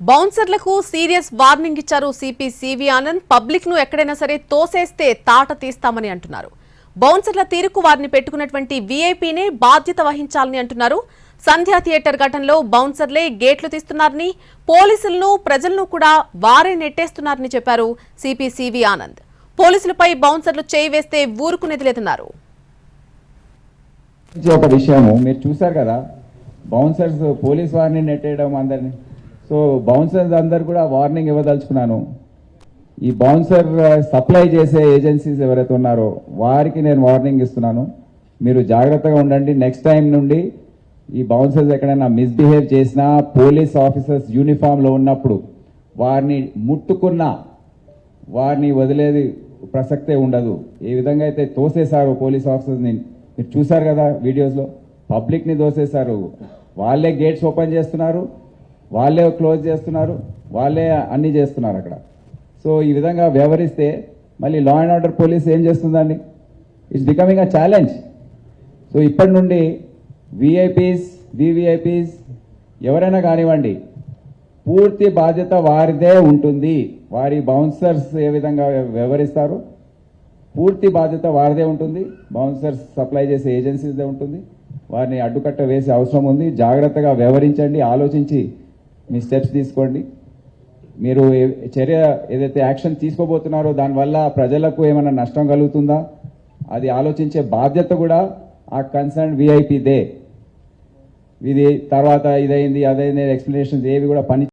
బౌన్సర్లకు serious warning ఇచ్చారు CP CV Anand. Public ను ఎక్కడైనా సరే తోసేస్తే తాట తీస్తామని అంటున్నారు. బౌన్సర్ల తీరుకు వారిని పెట్టుకున్నటువంటి వీఐపీనే బాధ్యత వహించాలని అంటున్నారు. సంధ్యా థియేటర్ ఘటనలో బౌన్సర్లే గేట్లు తీస్తున్నారని, పోలీసులను ప్రజలను కూడా వారే నెట్టేస్తున్నారని చెప్పారు సిపి సివి ఆనంద్. పోలీసులపై బౌన్సర్లు చేయి వేస్తే ఊరుకునేది లేదన్నారు. ఒక విషయము మీరు చూశారు కదా, బౌన్సర్స్ పోలీస్ వారిని నెట్టేయడం అందరినీ. సో బౌన్సర్స్ అందరు కూడా వార్నింగ్ ఇవ్వదలుచుకున్నాను. ఈ బౌన్సర్ సప్లై చేసే ఏజెన్సీస్ ఎవరైతే ఉన్నారో వారికి నేను వార్నింగ్ ఇస్తున్నాను. మీరు జాగ్రత్తగా ఉండండి. నెక్స్ట్ టైం నుండి ఈ బౌన్సర్స్ ఎక్కడైనా మిస్బిహేవ్ చేసినా, పోలీస్ ఆఫీసర్స్ యూనిఫామ్లో ఉన్నప్పుడు వారిని ముట్టుకున్నా వారిని వదిలేది ప్రసక్తే ఉండదు. ఏ విధంగా అయితే తోసేశారు పోలీస్ ఆఫీసర్స్ని మీరు చూశారు కదా వీడియోస్లో, పబ్లిక్ని తోసేశారు. వాళ్ళే గేట్స్ ఓపెన్ చేస్తున్నారు, వాళ్ళే క్లోజ్ చేస్తున్నారు, వాళ్ళే అన్నీ చేస్తున్నారు అక్కడ. సో ఈ విధంగా వ్యవహరిస్తే మళ్ళీ లా అండ్ ఆర్డర్ పోలీస్ ఏం చేస్తుందండి? It's becoming a challenge. So ఇప్పటి నుండి విఐపీస్, వివిఐపీస్ ఎవరైనా కానివ్వండి, పూర్తి బాధ్యత వారిదే ఉంటుంది. వారి బౌన్సర్స్ ఏ విధంగా వ్యవహరిస్తారు పూర్తి బాధ్యత వారిదే ఉంటుంది. బౌన్సర్స్ సప్లై చేసే ఏజెన్సీస్దే ఉంటుంది. వారిని అడ్డుకట్ట వేసే అవసరం ఉంది. జాగ్రత్తగా వ్యవహరించండి, ఆలోచించి మీ స్టెప్స్ తీసుకోండి. మీరు చర్య ఏదైతే యాక్షన్ తీసుకోబోతున్నారో దానివల్ల ప్రజలకు ఏమైనా నష్టం కలుగుతుందా అది ఆలోచించే బాధ్యత కూడా ఆ కన్సర్న్ విఐపీదే. ఇది తర్వాత ఇదైంది అదైంది ఎక్స్ప్లెనేషన్స్ ఏవి కూడా పని